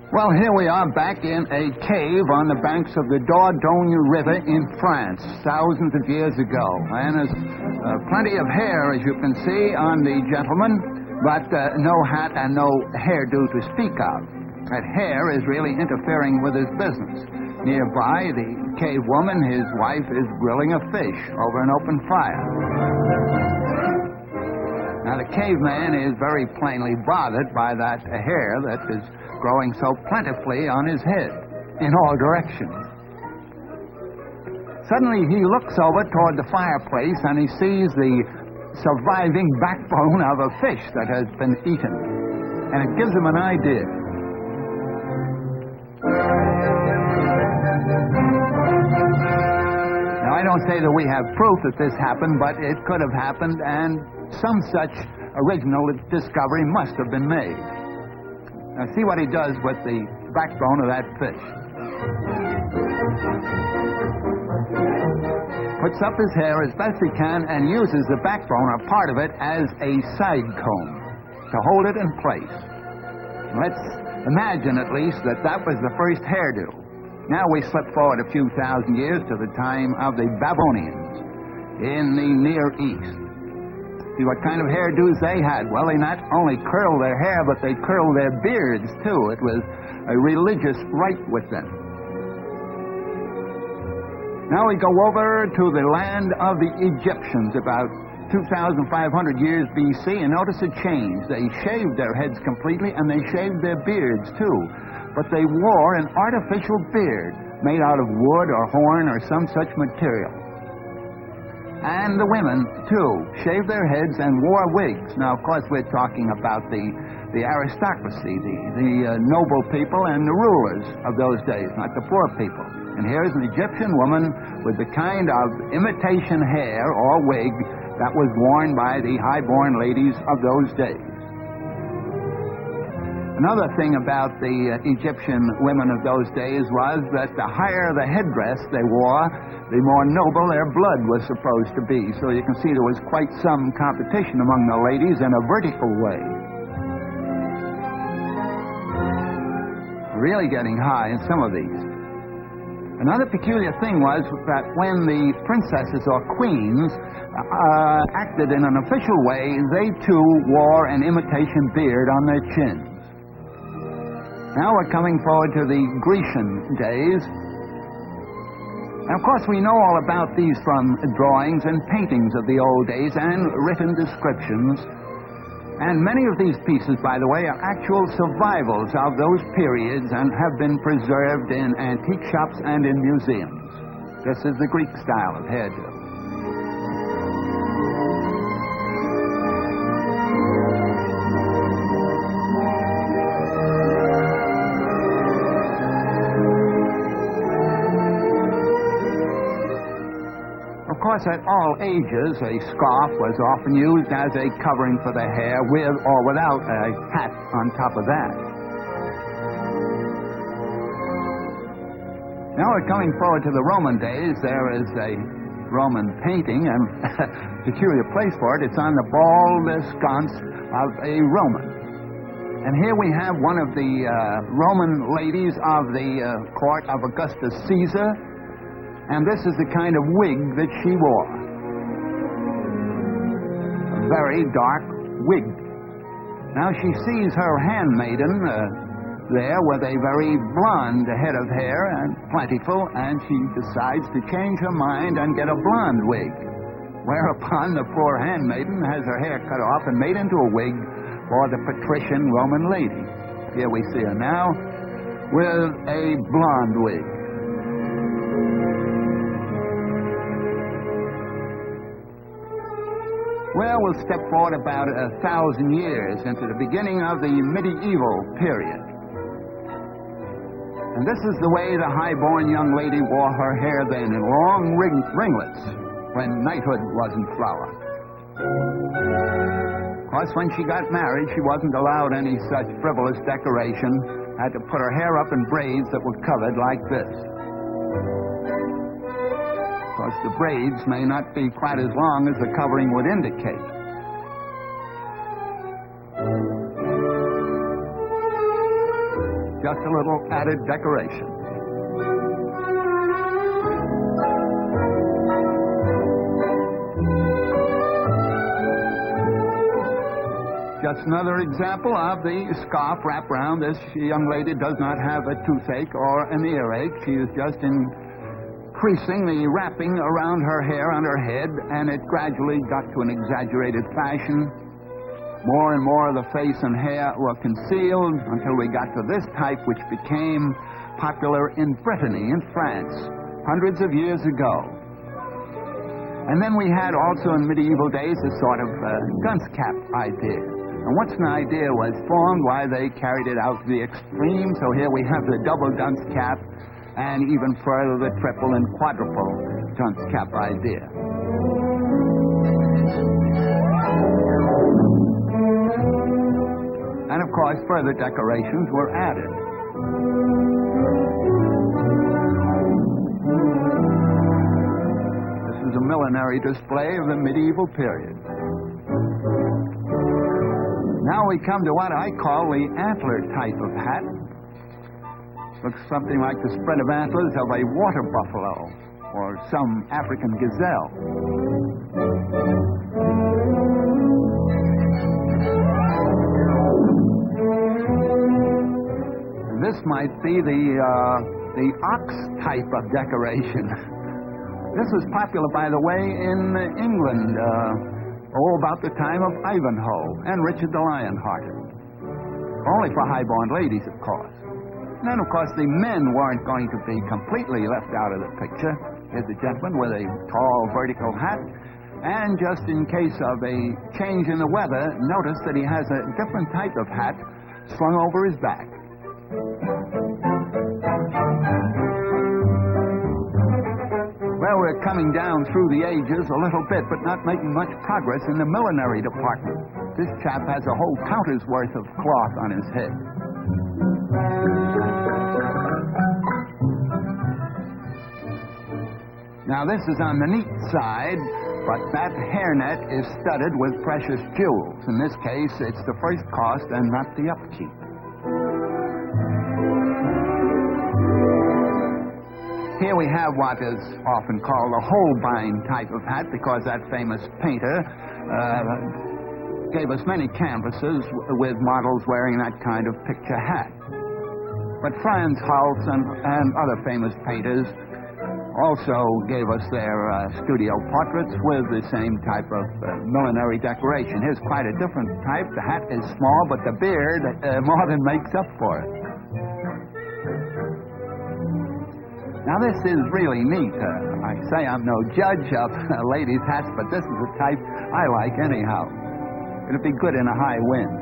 Well, here we are back in a cave on the banks of the Dordogne River in France, thousands of years ago. And there's plenty of hair, as you can see, on the gentleman, but no hat and no hairdo to speak of. That hair is really interfering with his business. Nearby, the cave woman, his wife, is grilling a fish over an open fire. Now, the caveman is very plainly bothered by that hair that is growing so plentifully on his head in all directions. Suddenly, he looks over toward the fireplace and he sees the surviving backbone of a fish that has been eaten. And it gives him an idea. Now, I don't say that we have proof that this happened, but it could have happened, and some such original discovery must have been made. Now, see what he does with the backbone of that fish. Puts up his hair as best he can and uses the backbone, or part of it, as a side comb to hold it in place. Let's imagine, at least, that that was the first hairdo. Now we slip forward a few thousand years to the time of the Babylonians in the Near East. See what kind of hairdos they had. Well, they not only curled their hair, but they curled their beards, too. It was a religious rite with them. Now we go over to the land of the Egyptians, about 2,500 years B.C., and notice a change. They shaved their heads completely, and they shaved their beards, too. But they wore an artificial beard made out of wood or horn or some such material. And the women, too, shaved their heads and wore wigs. Now, of course, we're talking about the aristocracy, the noble people and the rulers of those days, not the poor people. And here's an Egyptian woman with the kind of imitation hair or wig that was worn by the high-born ladies of those days. Another thing about the Egyptian women of those days was that the higher the headdress they wore, the more noble their blood was supposed to be. So you can see there was quite some competition among the ladies in a vertical way. Really getting high in some of these. Another peculiar thing was that when the princesses or queens acted in an official way, they too wore an imitation beard on their chins. Now we're coming forward to the Grecian days. And of course, we know all about these from drawings and paintings of the old days and written descriptions. And many of these pieces, by the way, are actual survivals of those periods and have been preserved in antique shops and in museums. This is the Greek style of hairdo. Of course, at all ages, a scarf was often used as a covering for the hair, with or without a hat on top of that. Now we're coming forward to the Roman days. There is a Roman painting, and a peculiar place for it. It's on the bald sconce of a Roman. And here we have one of the Roman ladies of the court of Augustus Caesar. And this is the kind of wig that she wore. A very dark wig. Now she sees her handmaiden there with a very blonde head of hair and plentiful, and she decides to change her mind and get a blonde wig. Whereupon the poor handmaiden has her hair cut off and made into a wig for the patrician Roman lady. Here we see her now with a blonde wig. Well, we'll step forward about 1,000 years into the beginning of the medieval period. And this is the way the high-born young lady wore her hair then, in long ringlets, when knighthood was in flower. Of course, when she got married, she wasn't allowed any such frivolous decoration. Had to put her hair up in braids that were covered like this. Of course, the braids may not be quite as long as the covering would indicate. Just a little added decoration. Just another example of the scarf wrapped around. This young lady does not have a toothache or an earache. She is just increasing the wrapping around her hair on her head, and it gradually got to an exaggerated fashion. More and more of the face and hair were concealed until we got to this type, which became popular in Brittany, in France, hundreds of years ago. And then we had also in medieval days a sort of dunce cap idea. And once an idea was formed, why, they carried it out to the extreme. So here we have the double dunce cap, and even further the triple and quadruple dunce cap idea. And of course, further decorations were added. This is a millinery display of the medieval period. Now we come to what I call the antler type of hat. Looks something like the spread of antlers of a water buffalo or some African gazelle. This might be the ox type of decoration. This was popular, by the way, in England, about the time of Ivanhoe and Richard the Lionhearted. Only for high-born ladies, of course. And then, of course, the men weren't going to be completely left out of the picture. Here's a gentleman with a tall vertical hat. And just in case of a change in the weather, notice that he has a different type of hat slung over his back. Well, we're coming down through the ages a little bit, but not making much progress in the millinery department. This chap has a whole counter's worth of cloth on his head. Now, this is on the neat side, but that hairnet is studded with precious jewels. In this case, it's the first cost and not the upkeep. Here we have what is often called a Holbein type of hat, because that famous painter gave us many canvases with models wearing that kind of picture hat. But Franz Hals and other famous painters also gave us their studio portraits with the same type of millinery decoration. Here's quite a different type. The hat is small, but the beard more than makes up for it. Now, this is really neat. I say I'm no judge of ladies' hats, but this is the type I like anyhow. It'll be good in a high wind.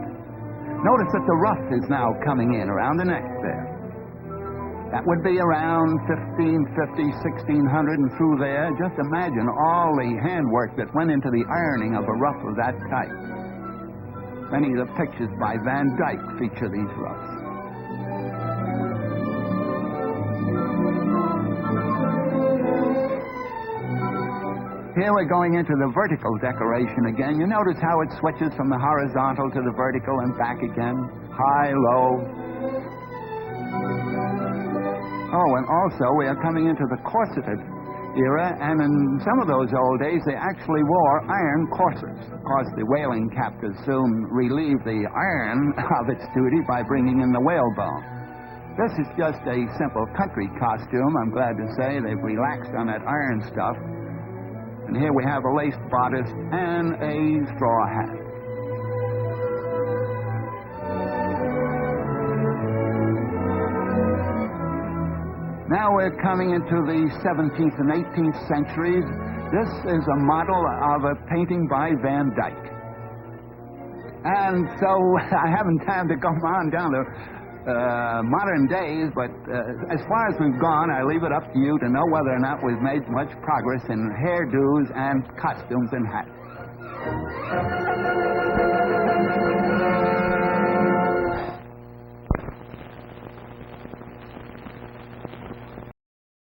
Notice that the ruff is now coming in around the neck there. That would be around 1550, 1600 and through there. Just imagine all the handwork that went into the ironing of a ruff of that type. Many of the pictures by Van Dyck feature these ruffs. Here we're going into the vertical decoration again. You notice how it switches from the horizontal to the vertical and back again. High, low. Oh, and also we are coming into the corseted era, and in some of those old days they actually wore iron corsets. Of course, the whaling captors soon relieved the iron of its duty by bringing in the whalebone. This is just a simple country costume. I'm glad to say they've relaxed on that iron stuff. And here we have a lace bodice and a straw hat. Now we're coming into the 17th and 18th centuries. This is a model of a painting by Van Dyck. And so I haven't time to go on down to modern days, but as far as we've gone, I leave it up to you to know whether or not we've made much progress in hairdos and costumes and hats.